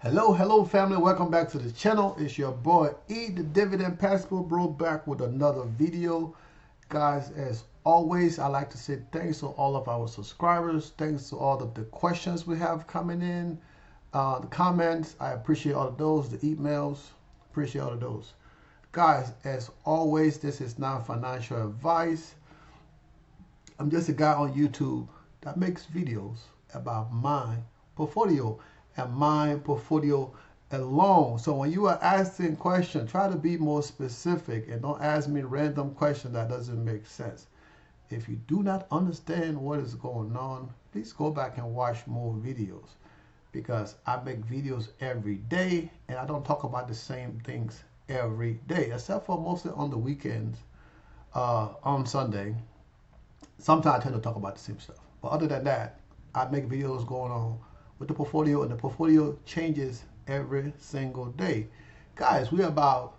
Hello family, welcome back to the channel. It's your boy the Dividend Passport Bro, back with another video. Guys, as always, I like to say thanks to all of our subscribers. Thanks to all of the questions we have coming in, the comments. I appreciate all of those, the emails, appreciate all of those. Guys, as always, this is not financial advice. I'm just a guy on YouTube that makes videos about my portfolio and my portfolio alone. So when you are asking questions, try to be more specific and don't ask me random questions that doesn't make sense. If you do not understand what is going on, please go back and watch more videos, because I make videos every day and I don't talk about the same things every day, except for mostly on the weekends, on Sunday. Sometimes I tend to talk about the same stuff, but other than that, I make videos going on with the portfolio, and the portfolio changes every single day. Guys, we have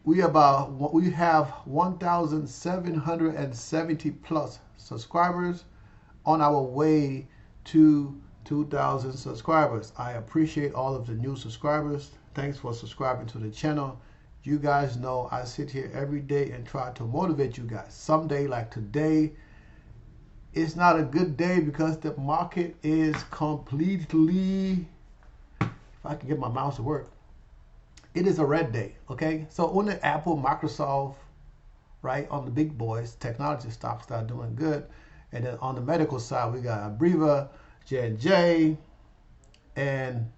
1,770 plus subscribers, on our way to 2,000 subscribers. I appreciate all of the new subscribers. Thanks for subscribing to the channel. You guys know I sit here every day and try to motivate you guys. Someday like today, it's not a good day because the market is completely, if I can get my mouse to work, it is a red day, okay? So on the Apple, Microsoft, right, on the big boys, technology stocks that are doing good. And then on the medical side, we got Abreva, J&J, and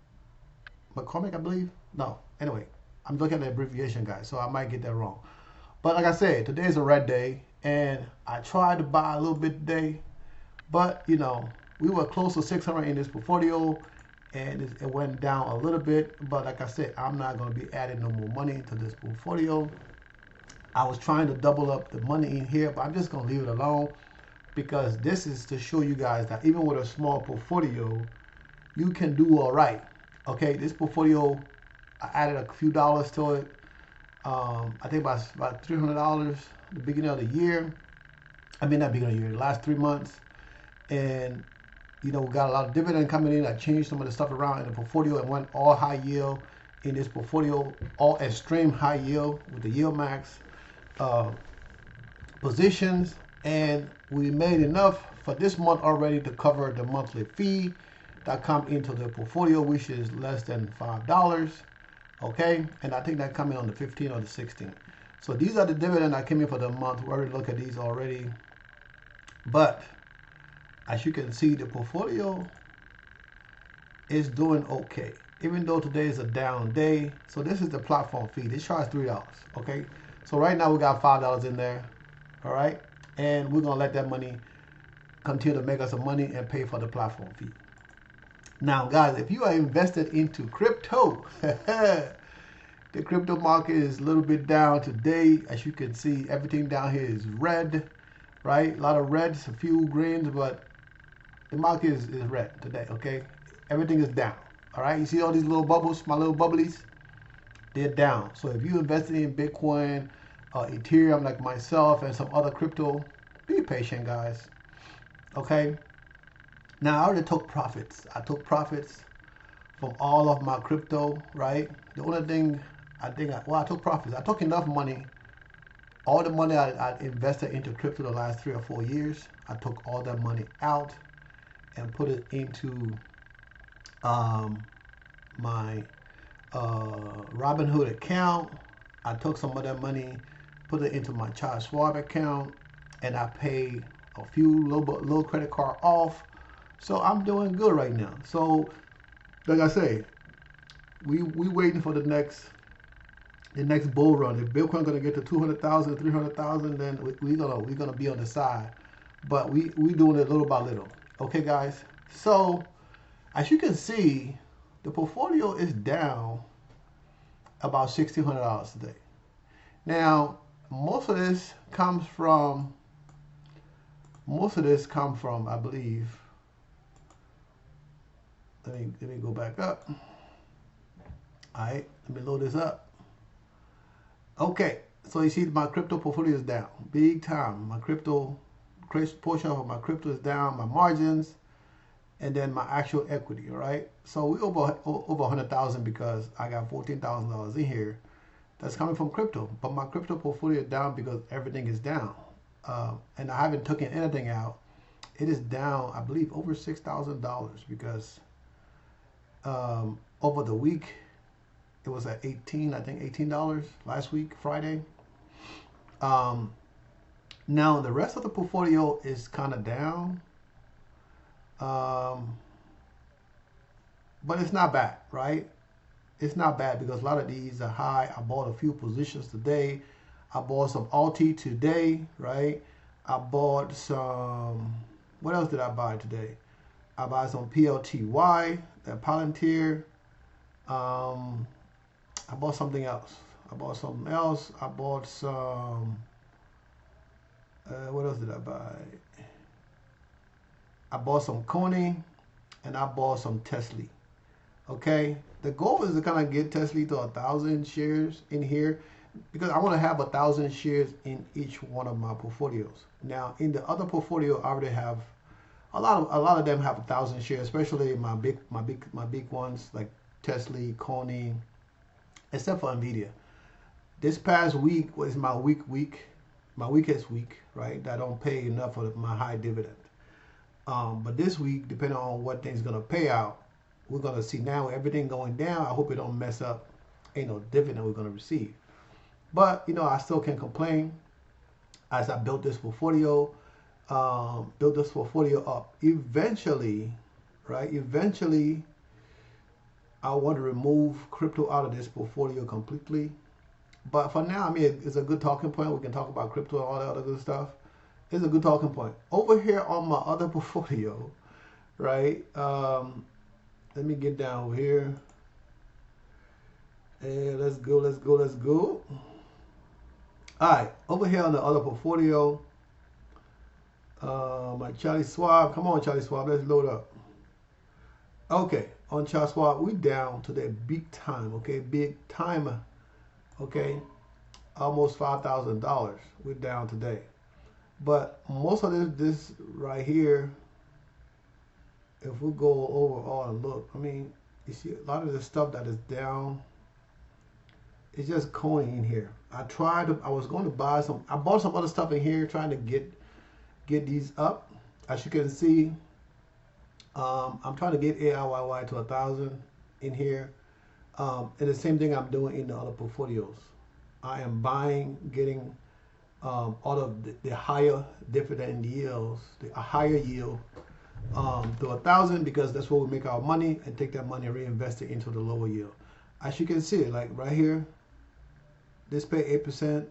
McCormick, I believe. No, anyway, I'm looking at the abbreviation, guys, so I might get that wrong. But like I said, today is a red day, and I tried to buy a little bit today, but you know, we were close to 600 in this portfolio, and it went down a little bit. But like I said, I'm not going to be adding no more money to this portfolio. I was trying to double up the money in here, but I'm just going to leave it alone, because this is to show you guys that even with a small portfolio, you can do all right. Okay, this portfolio, I added a few dollars to it. I think about $300 the beginning of the year. I mean, not beginning of the year, the last 3 months. And, you know, we got a lot of dividend coming in. I changed some of the stuff around in the portfolio and went all high yield in this portfolio, all extreme high yield with the YieldMax positions. And we made enough for this month already to cover the monthly fee that come into the portfolio, which is less than $5. Okay, and I think that coming on the 15th or the 16th. So these are the dividends that came in for the month. We already look at these already. But as you can see, the portfolio is doing okay, even though today is a down day. So this is the platform fee. They charge $3. Okay, so right now we got $5 in there. All right, and we're gonna let that money continue to make us some money and pay for the platform fee. Now, guys, if you are invested into crypto, the crypto market is a little bit down today. As you can see, everything down here is red, right? A lot of reds, a few greens, but the market is red today, okay? Everything is down, all right? You see all these little bubbles, my little bubblies? They're down. So if you invested in Bitcoin, Ethereum like myself, and some other crypto, be patient, guys, okay? Now, I already took profits. I took profits from all of my crypto, right? The only thing I took profits. I took enough money. All the money I invested into crypto the last 3 or 4 years, I took all that money out and put it into my Robinhood account. I took some of that money, put it into my Schwab account, and I paid a few little credit card off. So I'm doing good right now. So, like I say, we waiting for the next bull run. If Bitcoin gonna get to 200,000, 300,000, then we're gonna be on the side. But we doing it little by little. Okay, guys. So as you can see, the portfolio is down about $1,600 today. Now, most of this comes from, I believe. Let me go back up. All right, let me load this up. Okay, so you see my crypto portfolio is down big time. My crypto portion of my crypto is down. My margins and then my actual equity. All right, so we over 100,000 because I got $14,000 in here that's coming from crypto, but my crypto portfolio is down because everything is down, and I haven't taken anything out. It is down, I believe, over $6,000 because over the week it was at $18 last week, Friday. Now the rest of the portfolio is kind of down, but it's not bad, right? It's not bad because a lot of these are high. I bought a few positions today. I bought some Alti today, right? I bought some, what else did I buy today? I bought some PLTY, that Palantir. I bought something else. I bought some, what else did I buy? I bought some Coney, and I bought some Tesla. Okay, the goal is to kind of get Tesla to 1,000 shares in here because I want to have 1,000 shares in each one of my portfolios. Now, in the other portfolio, I already have a lot of them have 1,000 shares, especially my big ones like Tesla, Coney, except for Nvidia. This past week was my weakest week, right? That don't pay enough for my high dividend. But this week, depending on what thing's gonna pay out, we're gonna see now everything going down. I hope it don't mess up. Ain't no dividend we're gonna receive. But you know, I still can't complain as I built this portfolio. Up. Eventually, right? Eventually, I want to remove crypto out of this portfolio completely. But for now, I mean, it's a good talking point. We can talk about crypto and all that other good stuff. It's a good talking point. Over here on my other portfolio, right? Let me get down over here. And let's go. All right, over here on the other portfolio, my Charlie Schwab. Come on, Charlie Schwab, let's load up. Okay, on Charlie Schwab, we down to that big time, okay? Big timer, okay? Almost $5,000 we're down today. But most of this right here, if we go overall and look, I mean, you see a lot of the stuff that is down, it's just Coney in here. I was going to buy some, I bought some other stuff in here trying to get these up. As you can see, I'm trying to get AIYY to 1,000 in here. And the same thing I'm doing in the other portfolios. I am buying, getting all of the higher dividend yields, a higher yield to 1,000 because that's where we make our money and take that money and reinvest it into the lower yield. As you can see, like right here, this pay 8%,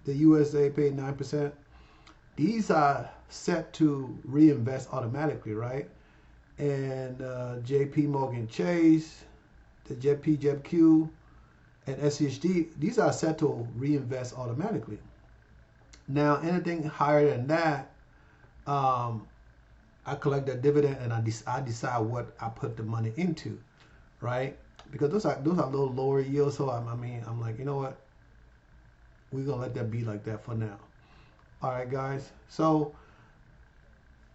the USA paid 9%. These are set to reinvest automatically, right? And JP Morgan Chase, the JPQ, and SHD, these are set to reinvest automatically. Now, anything higher than that, I collect that dividend and I decide what I put the money into, right? Because those are a little lower yield. So I'm like, you know what? We're gonna let that be like that for now. All right, guys. So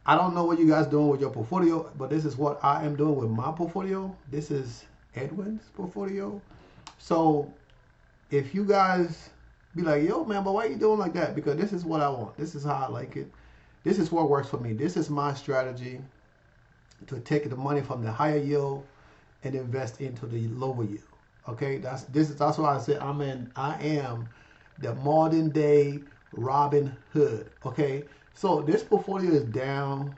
I don't know what you guys doing with your portfolio, but this is what I am doing with my portfolio. This is Edwin's portfolio. So if you guys be like, yo, man, but why are you doing like that? Because this is what I want. This is how I like it. This is what works for me. This is my strategy to take the money from the higher yield and invest into the lower yield. Okay, that's why I say I am the modern day Robinhood. Okay, so this portfolio is down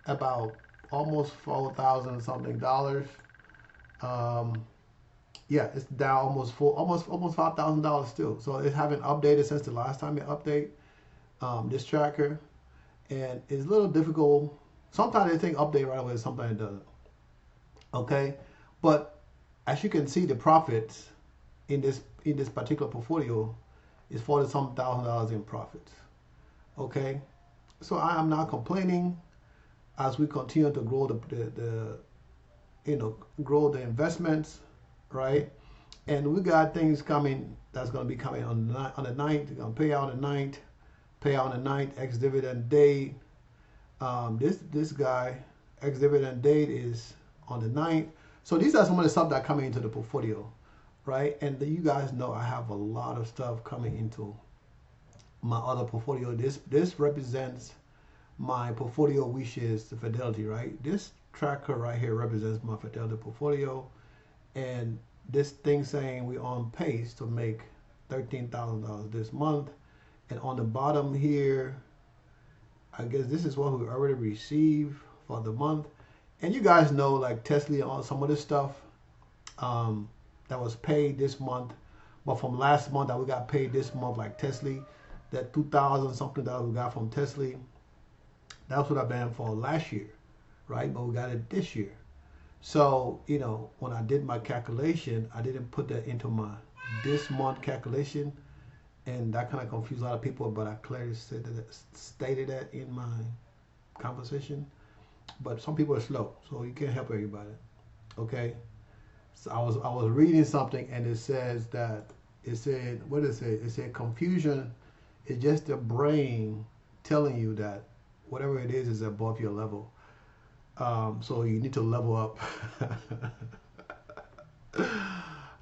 about almost $4,000 something dollars. Yeah, it's down almost $5,000 still. So it haven't updated since the last time it update this tracker, and it's a little difficult. Sometimes they think update right away, sometimes it doesn't. Okay, but as you can see, the profits in this particular portfolio is $40-some thousand in profits. Okay, so I am not complaining as we continue to grow grow the investments, right? And we got things coming that's going to be coming on the 9th. They're going to pay out on the 9th, ex-dividend day. This guy, ex-dividend date is on the 9th. So these are some of the stuff that coming into the portfolio, right? And you guys know I have a lot of stuff coming into my other portfolio. This represents my portfolio, which is the Fidelity, right? This tracker right here represents my Fidelity portfolio, and this thing saying we're on pace to make $13,000 this month. And on the bottom here, I guess this is what we already received for the month. And you guys know, like Tesla and all some of this stuff that was paid this month, but from last month that we got paid this month, like Tesla, that 2,000 something that we got from Tesla, that's what I been for last year, right? But we got it this year. So, you know, when I did my calculation, I didn't put that into my this month calculation, and that kind of confused a lot of people, but I clearly stated that in my conversation. But some people are slow, so you can't help everybody. Okay? So I was reading something, and it says that it said, what did it say? It said confusion is just the brain telling you that whatever it is above your level. So you need to level up.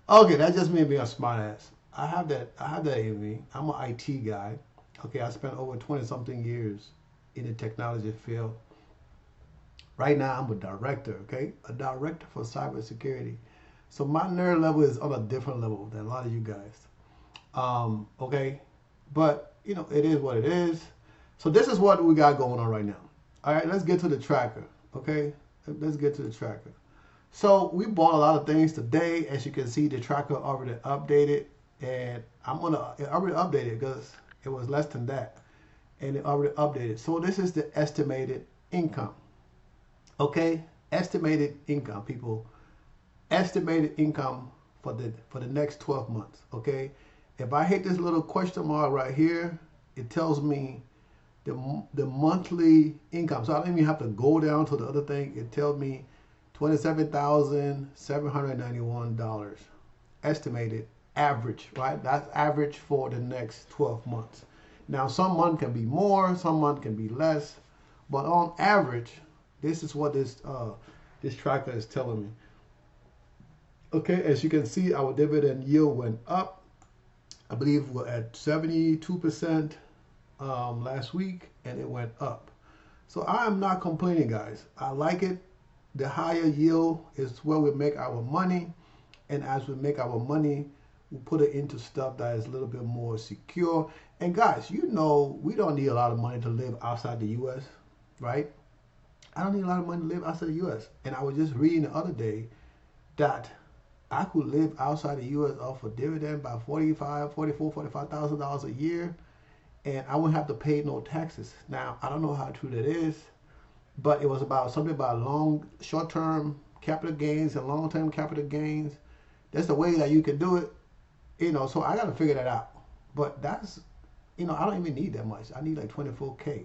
Okay, that's just me being a smart ass. I have that in me. I'm an IT guy. Okay, I spent over 20 something years in the technology field. Right now I'm a director, okay? A director for cybersecurity. So my nerd level is on a different level than a lot of you guys. Okay? But, you know, it is what it is. So this is what we got going on right now. All right, let's get to the tracker, okay? Let's get to the tracker. So we bought a lot of things today. As you can see, the tracker already updated. And it already updated because it was less than that. And it already updated. So this is the estimated income. Okay? Estimated income, people. Estimated income for the next 12 months. Okay? If I hit this little question mark right here, it tells me the monthly income. So I don't even have to go down to the other thing. It tells me $27,791 estimated average, right? That's average for the next 12 months. Now, some month can be more, some month can be less, but on average, this is what this tracker is telling me. Okay, as you can see, our dividend yield went up. I believe we're at 72% last week, and it went up. So I am not complaining, guys. I like it. The higher yield is where we make our money, and as we make our money, we put it into stuff that is a little bit more secure. And guys, you know, we don't need a lot of money to live outside the U.S., right? I don't need a lot of money to live outside the U.S. And I was just reading the other day that I could live outside the U.S. off a dividend by $45,000 a year, and I wouldn't have to pay no taxes. Now, I don't know how true that is, but it was about something about short-term capital gains and long-term capital gains. That's the way that you can do it, you know. So I got to figure that out. But that's, you know, I don't even need that much. I need like 24K.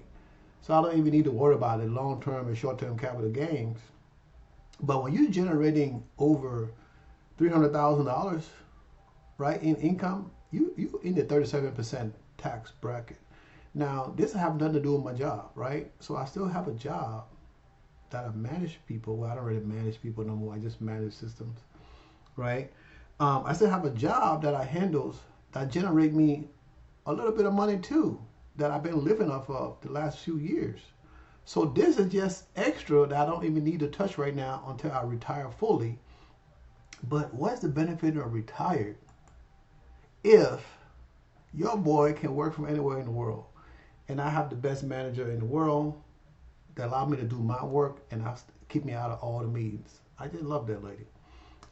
So I don't even need to worry about the long-term and short-term capital gains. But when you're generating over $300,000, right, in income, you in the 37% tax bracket. Now, this have nothing to do with my job, right? So I still have a job that I manage people. Well, I don't really manage people no more. I just manage systems, right? I still have a job that I handles that generate me a little bit of money too, that I've been living off of the last few years. So this is just extra that I don't even need to touch right now until I retire fully. But what's the benefit of retired if your boy can work from anywhere in the world, and I have the best manager in the world that allow me to do my work and keep me out of all the meetings? I just love that lady.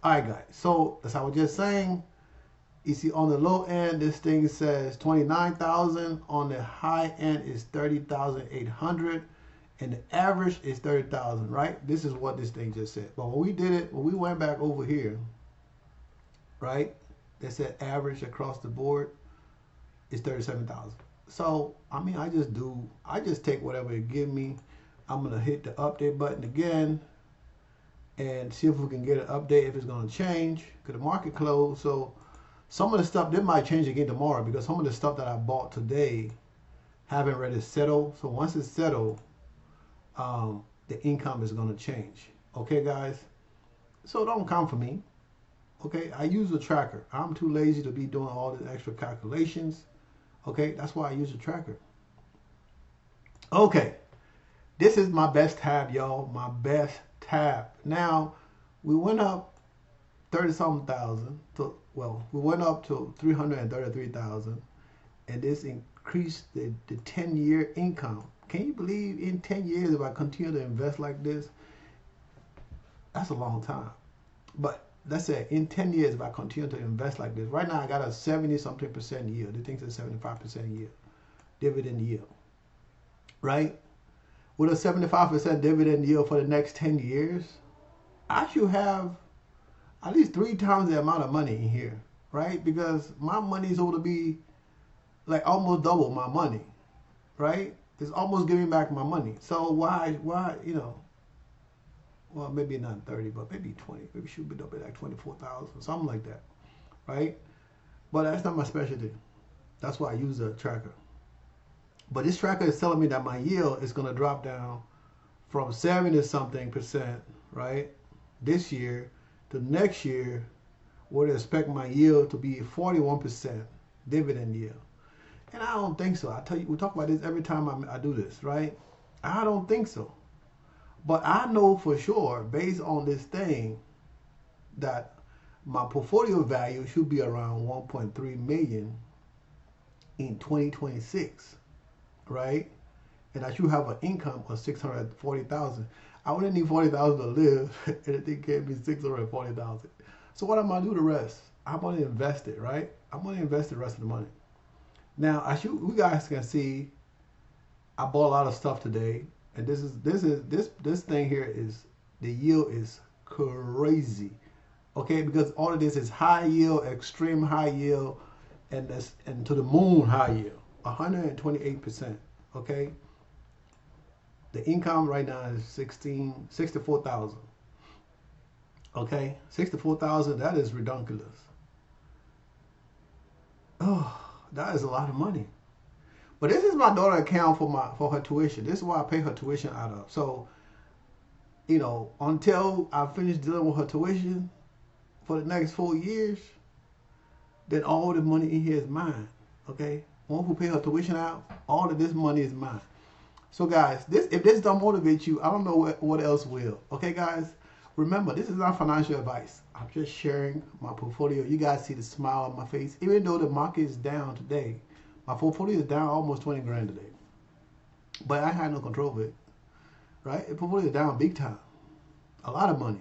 All right, guys. So as I was just saying, you see on the low end, this thing says 29,000. On the high end is 30,800, and the average is 30,000. Right? This is what this thing just said. But when we did it, when we went back over here, right? They said average across the board is 37,000. So I mean, I just take whatever it give me. I'm gonna hit the update button again and see if we can get an update if it's gonna change, because the market closed. So some of the stuff, that might change again tomorrow, because some of the stuff that I bought today haven't really settled. So once it's settled, the income is going to change. Okay, guys? So don't come for me. Okay, I use a tracker. I'm too lazy to be doing all the extra calculations. Okay, that's why I use a tracker. Okay, this is my best tab, y'all. My best tab. Now, we went up 30-something thousand. We went up to 333,000, and this increased the 10-year income. Can you believe in 10 years if I continue to invest like this? That's a long time. But let's say in 10 years if I continue to invest like this. Right now I got a 70-something% yield. It thinks it's 75% yield. Dividend yield. Right? With a 75% dividend yield for the next 10 years, I should have at least 3 times the amount of money in here. Right? Because my money is going to be like almost double my money. Right? It's almost giving back my money. So why, well, maybe not 30, but maybe 20. Maybe should be up at like 24,000, something like that, right? But that's not my specialty. That's why I use a tracker. But this tracker is telling me that my yield is going to drop down from 70-something%, right, this year to next year, would expect my yield to be 41% dividend yield. And I don't think so. I tell you, we talk about this every time I do this, right? I don't think so. But I know for sure, based on this thing, that my portfolio value should be around 1.3 million in 2026, right? And I should have an income of 640,000. I wouldn't need 40,000 to live, and it gave me 640,000. So what am I gonna do the rest? I'm gonna invest it, right? I'm gonna invest the rest of the money. Now, you guys can see, I bought a lot of stuff today, and this thing here is, the yield is crazy, okay? Because all of this is high yield, extreme high yield, and to the moon high yield, 128%, okay? The income right now is 64,000, okay? 64,000, that is ridiculous. Oh, that is a lot of money. But this is my daughter's account for her tuition. This is why I pay her tuition out of. So, until I finish dealing with her tuition for the next 4 years, then all the money in here is mine. Okay? Once we pay her tuition out, all of this money is mine. So guys, if this don't motivate you, I don't know what else will. Okay, guys? Remember, this is not financial advice. I'm just sharing my portfolio. You guys see the smile on my face. Even though the market is down today, my portfolio is down almost 20 grand today. But I had no control of it. Right? The portfolio is down big time. A lot of money.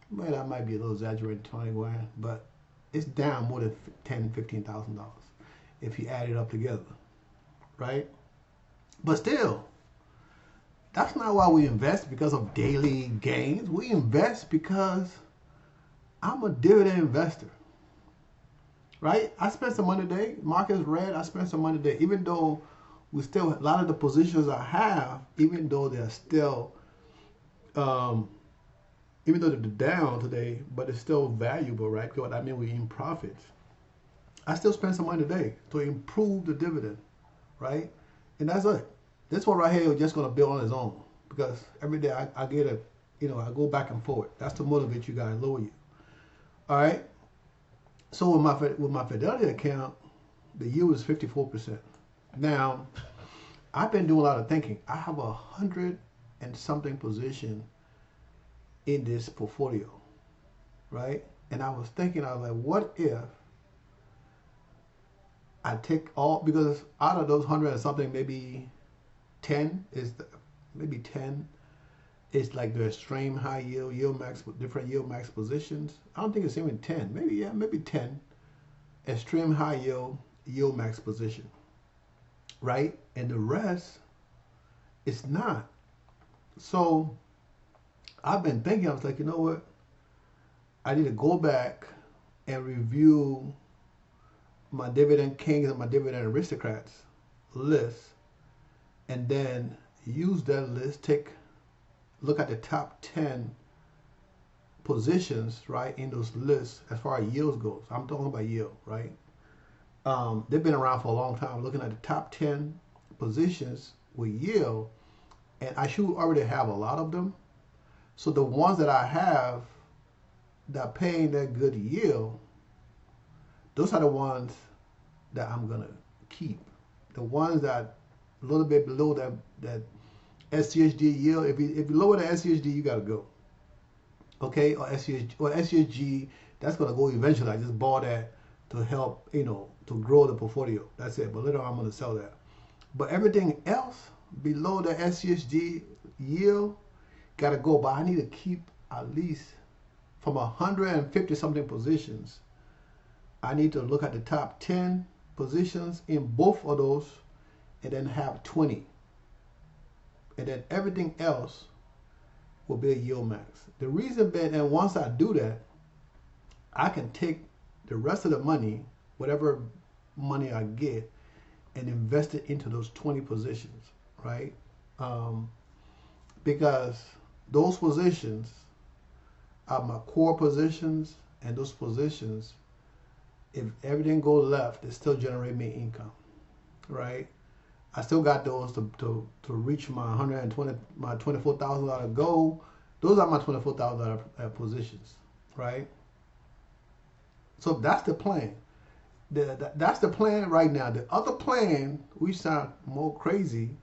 But that might be a little exaggerated, 20 grand. But it's down more than $10,000, $15,000 if you add it up together. Right? But still, that's not why we invest, because of daily gains. We invest because I'm a dividend investor. Right? I spent some money today. Market's red. I spent some money today. Even though a lot of the positions I have, even though they're still, even though they're down today, but it's still valuable, right? Because I mean, we're in profits. I still spend some money today to improve the dividend, right? And that's it. This one right here is just going to build on its own, because every day I get I go back and forth. That's to motivate you guys, lower you. All right. So with my Fidelity account, the yield is 54%. Now, I've been doing a lot of thinking. I have 100-something position in this portfolio, right? And I was thinking, I was like, what if I take all, because out of those 100-something, maybe 10 is like the extreme high yield, YieldMax, different YieldMax positions. I don't think it's even 10. Maybe 10 extreme high yield, YieldMax position, right? And the rest is not. So I've been thinking, I was like, you know what? I need to go back and review my Dividend Kings and my Dividend Aristocrats list, and then use that list, look at the top 10 positions, right, in those lists as far as yields goes. I'm talking about yield, right? They've been around for a long time. Looking at the top 10 positions with yield, and I should already have a lot of them. So the ones that I have that are paying that good yield, those are the ones that I'm gonna keep. The ones that a little bit below that SCHD yield, if you lower the SCHD, you gotta go. Okay, or SCHG, that's gonna go eventually. I just bought that to help, to grow the portfolio. That's it. But later on, I'm gonna sell that. But everything else below the SCHD yield gotta go. But I need to keep at least from 150 something positions. I need to look at the top 10 positions in both of those, and then have 20, and then everything else will be a YieldMax. The reason being, and once I do that, I can take the rest of the money, whatever money I get, and invest it into those 20 positions, right? Because those positions are my core positions, and those positions, if everything goes left, they still generate me income, right? I still got those to reach my my $24,000 goal. Those are my $24,000 positions, right? So that's the plan. That's the plan right now. The other plan, we sound more crazy,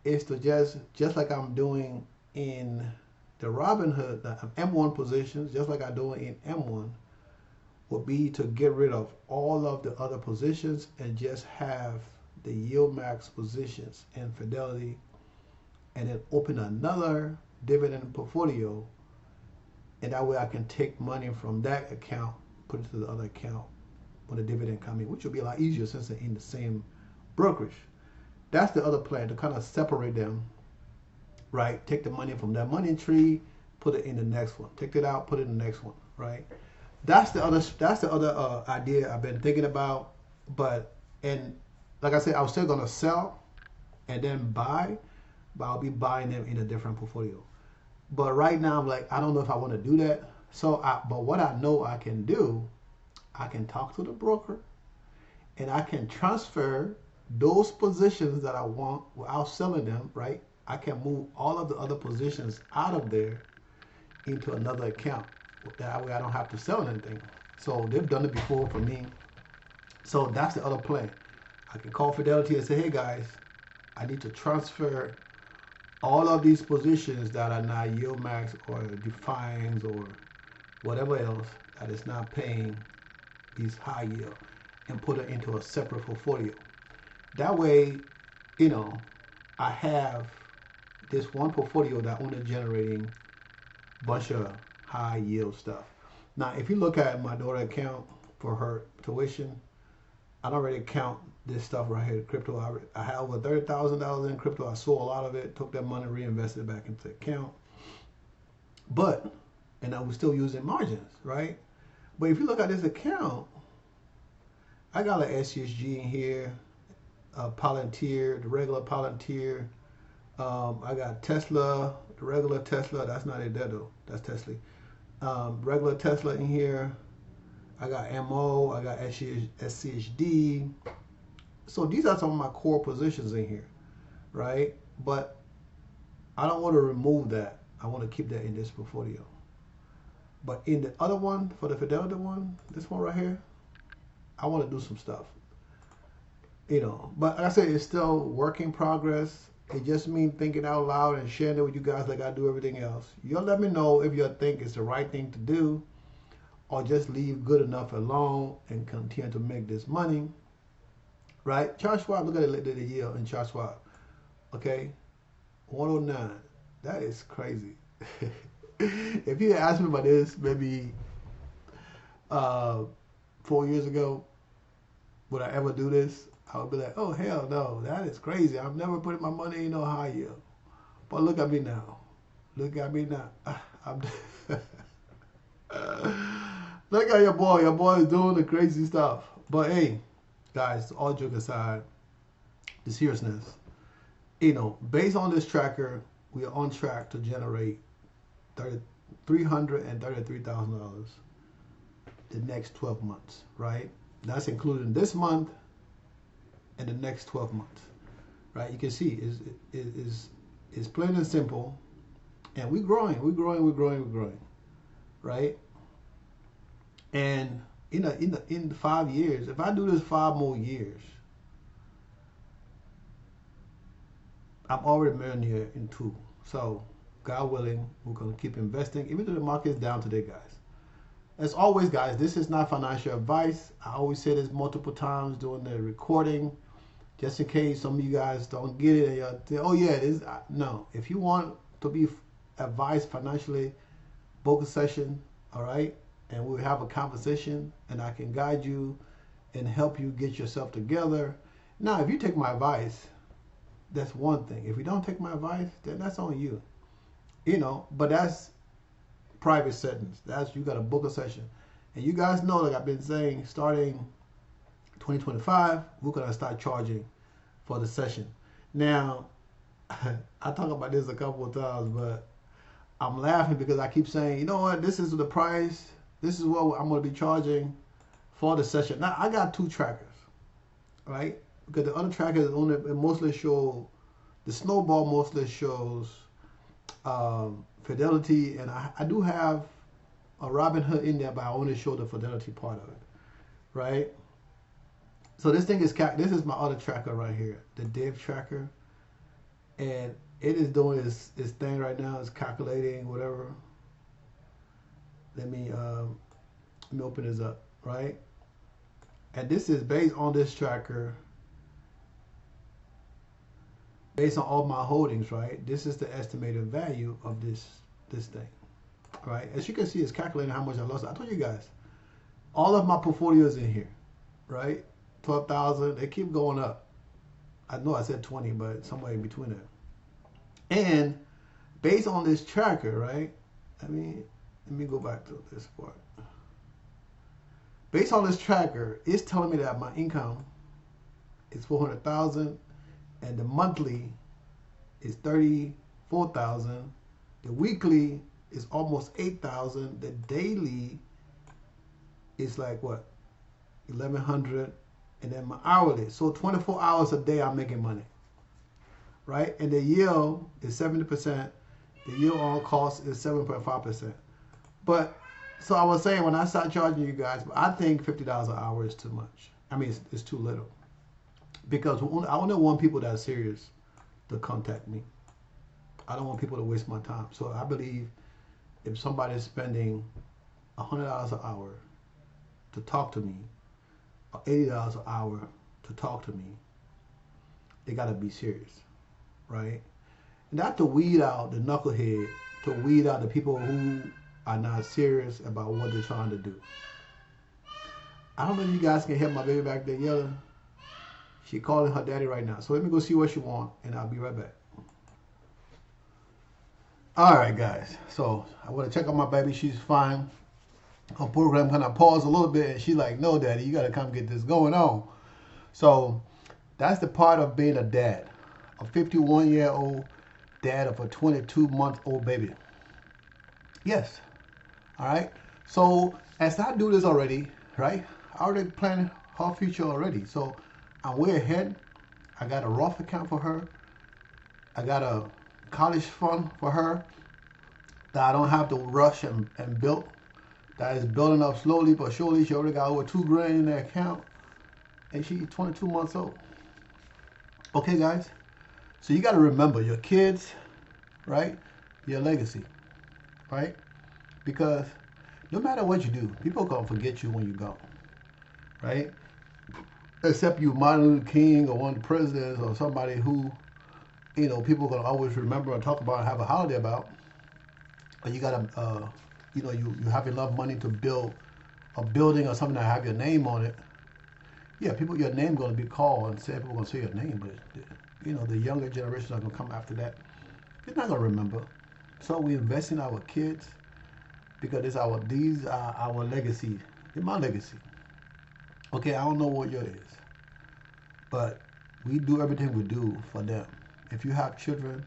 is to just like I'm doing in the Robinhood, the M1 positions, just like I do in M1, would be to get rid of all of the other positions and just have the YieldMax positions in Fidelity, and then open another dividend portfolio, and that way I can take money from that account, put it to the other account when the dividend comes in, which will be a lot easier since they're in the same brokerage. That's the other plan, to kind of separate them, right? Take the money from that money tree, put it in the next one. Take it out, put it in the next one, right? That's the other idea I've been thinking about. And like I said, I was still gonna sell and then buy, but I'll be buying them in a different portfolio. But right now, I'm like, I don't know if I want to do that. But what I know I can do, I can talk to the broker, and I can transfer those positions that I want without selling them, right? I can move all of the other positions out of there into another account. That way I don't have to sell anything. So they've done it before for me. So that's the other plan. I can call Fidelity and say, hey guys, I need to transfer all of these positions that are not YieldMax or Defiance or whatever else that is not paying these high yield, and put it into a separate portfolio. That way, I have this one portfolio that only generating a bunch of high yield stuff. Now, if you look at my daughter account for her tuition, I don't really count this stuff right here, crypto. I have over $30,000 in crypto. I sold a lot of it, took that money, reinvested it back into the account. And I was still using margins, right? But if you look at this account, I got an SCHG in here, a Palantir, the regular Palantir. I got Tesla, the regular Tesla. That's not it there though. That's Tesla. Regular Tesla in here. I got MO. I got SCHD. So these are some of my core positions in here, right? But I don't want to remove that. I want to keep that in this portfolio. But in the other one, for the Fidelity one, this one right here, I want to do some stuff. But like I said, it's still work in progress. It just means thinking out loud and sharing it with you guys like I do everything else. You'll let me know if you think it's the right thing to do, or just leave good enough alone and continue to make this money. Right? Charles Schwab, look at the yield in Charles Schwab. Okay? 109. That is crazy. If you had asked me about this maybe 4 years ago, would I ever do this? I would be like, oh, hell no. That is crazy. I'm never putting my money in no high yield. But look at me now. Look at me now. Look at your boy. Your boy is doing the crazy stuff. But hey, guys, all joke aside, the seriousness, based on this tracker, we are on track to generate $333,000 the next 12 months, right? That's including this month and the next 12 months, right? You can see is It's plain and simple. And we're growing, right? And in 5 years, if I do this 5 more years, I'm already a millionaire in 2. So, God willing, we're going to keep investing, even though the market is down today, guys. As always, guys, this is not financial advice. I always say this multiple times during the recording, just in case some of you guys don't get it. And you say, oh, yeah, it is. No, if you want to be advised financially, book a session, all right? And we'll have a conversation, and I can guide you and help you get yourself together. Now, if you take my advice, that's one thing. If you don't take my advice, then that's on you. But that's private settings. That's, you got to book a session. And you guys know, like I've been saying, starting 2025, we're going to start charging for the session. Now, I talk about this a couple of times, but I'm laughing because I keep saying, you know what, this is the price. This is what I'm going to be charging for the session. Now, I got 2 trackers, right? Because the other trackers mostly show, the snowball mostly shows Fidelity, and I do have a Robinhood in there, but I only show the Fidelity part of it, right? So this is my other tracker right here, the Div tracker, and it is doing its thing right now. It's calculating whatever. Let me open this up, right? And this is based on this tracker, based on all my holdings, right? This is the estimated value of this thing, right? As you can see, it's calculating how much I lost. I told you guys, all of my portfolios in here, right? 12,000. They keep going up. I know I said 20, but somewhere in between there. And based on this tracker, right? Let me go back to this part. Based on this tracker, it's telling me that my income is 400,000, and the monthly is 34,000. The weekly is almost 8,000. The daily is like what, 1,100, and then my hourly. So 24 hours a day, I'm making money, right? And the yield is 70%. The yield on cost is 7.5%. But so I was saying, when I start charging you guys, I think $50 an hour is too much. I mean, it's too little, because I only want people that are serious to contact me. I don't want people to waste my time. So I believe if somebody is spending $100 an hour to talk to me, or $80 an hour to talk to me, they got to be serious, right? Not to weed out the knucklehead, to weed out the people who are not serious about what they're trying to do. I don't know if you guys can hear my baby back there yelling. She calling her daddy right now. So let me go see what she wants, and I'll be right back. All right, guys. So I want to check on my baby. She's fine. Her program kind of paused a little bit, and she's like, no, daddy, you got to come get this going on. So that's the part of being a dad. A 51-year-old dad of a 22-month-old baby. Yes. All right. So as I do this already, right, I already planned her future already. So I'm way ahead. I got a Roth account for her. I got a college fund for her that I don't have to rush and build. That is building up slowly but surely. She already got over $2,000 in the account, and she's 22 months old. Okay, guys. So you got to remember your kids, right? Your legacy, right? Because no matter what you do, people are gonna forget you when you go, right? Except you, Martin Luther King, or one of the presidents, or somebody who, people are gonna always remember and talk about and have a holiday about. Or you gotta, you have enough money to build a building or something that have your name on it. Yeah, your name gonna be called, and people gonna say your name, but the younger generations are gonna come after that. They're not gonna remember. So we invest in our kids, because these are our legacy. They're my legacy. Okay, I don't know what yours is, but we do everything we do for them. If you have children,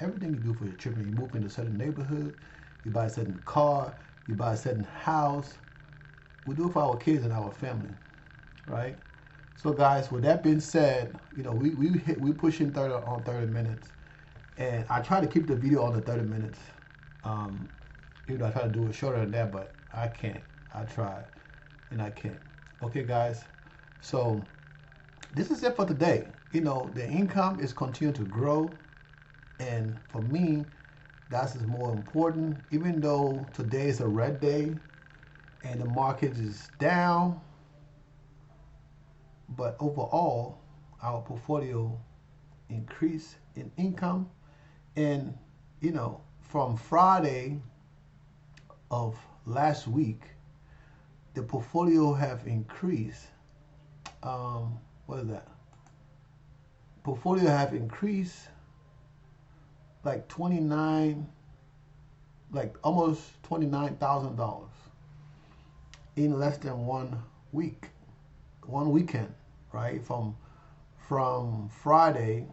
everything you do for your children, you move into a certain neighborhood, you buy a certain car, you buy a certain house. We do it for our kids and our family, right? So guys, with that being said, we pushing 30 minutes, And I try to keep the video under 30 minutes. Even though I try to do it shorter than that, but I can't. I try and I can't. Okay, guys. So this is it for today. You know, the income is continuing to grow. And for me, that's more important. Even though today is a red day and the market is down, but overall, our portfolio increased in income. And, you know, from Friday of last week, the portfolio have increased. What is that? Portfolio have increased like 29, like almost $29,000 in less than 1 week, 1 weekend, right? From Friday,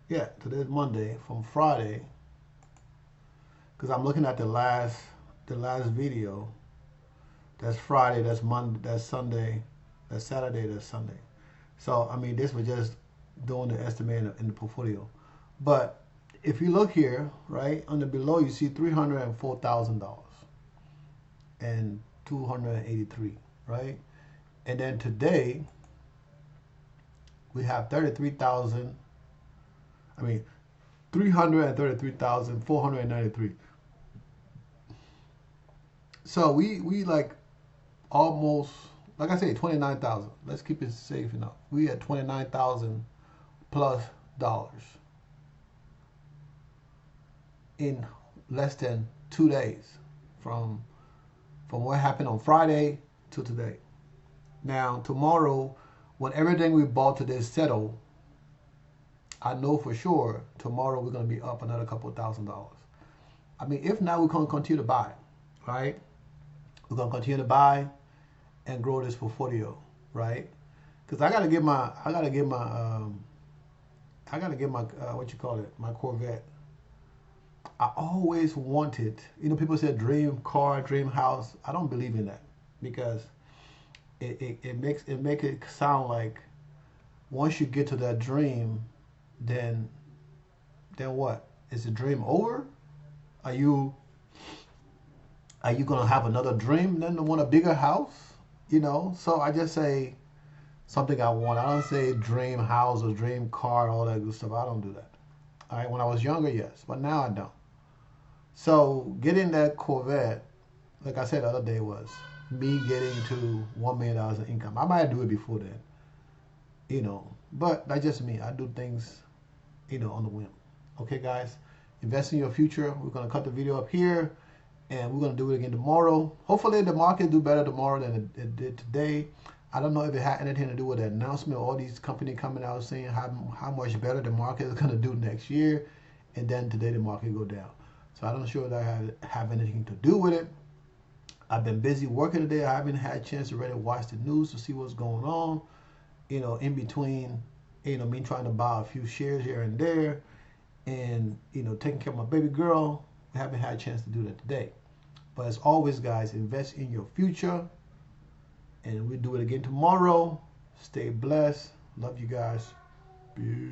yeah, today's Monday. From Friday, because I'm looking at the last video. That's Friday, that's Monday, that's Sunday, that's Saturday, that's Sunday. So I mean, this was just doing the estimate in the portfolio. But if you look here, right, under below, you see $304,000 and 283, right? And then today we have 333,493. So we like almost, like I say, 29,000. Let's keep it safe enough. We at 29,000 plus dollars in less than 2 days from what happened on Friday to today. Now tomorrow, when everything we bought today is settled, I know for sure tomorrow we're going to be up another couple $1,000. I mean, if not, we're going to continue to buy, right? We're going to continue to buy and grow this portfolio, right? Because I gotta get my what you call it, my Corvette. I always wanted, you know, people say dream car, dream house. I don't believe in that, because it makes it sound like once you get to that dream, then what? Is the dream over? Are you gonna have another dream, then want a bigger house? You know, so I just say something I want. I don't say dream house or dream car, all that good stuff. I don't do that. All right, when I was younger, yes, but now I don't. So getting that Corvette, like I said the other day, was me getting to $1 million in income. I might do it before then, you know, but that's just me. I do things, you know, on the whim. Okay, guys, invest in your future. We're gonna cut the video up here, and we're going to do it again tomorrow. Hopefully the market do better tomorrow than it did today. I don't know if it had anything to do with the announcement of all these companies coming out saying how much better the market is going to do next year, and then today the market go down. So I'm not sure that I have anything to do with it. I've been busy working today. I haven't had a chance to really watch the news to see what's going on. You know, in between, you know, me trying to buy a few shares here and there, and, you know, taking care of my baby girl. I haven't had a chance to do that today. But as always, guys, invest in your future. And we'll do it again tomorrow. Stay blessed. Love you guys. Peace.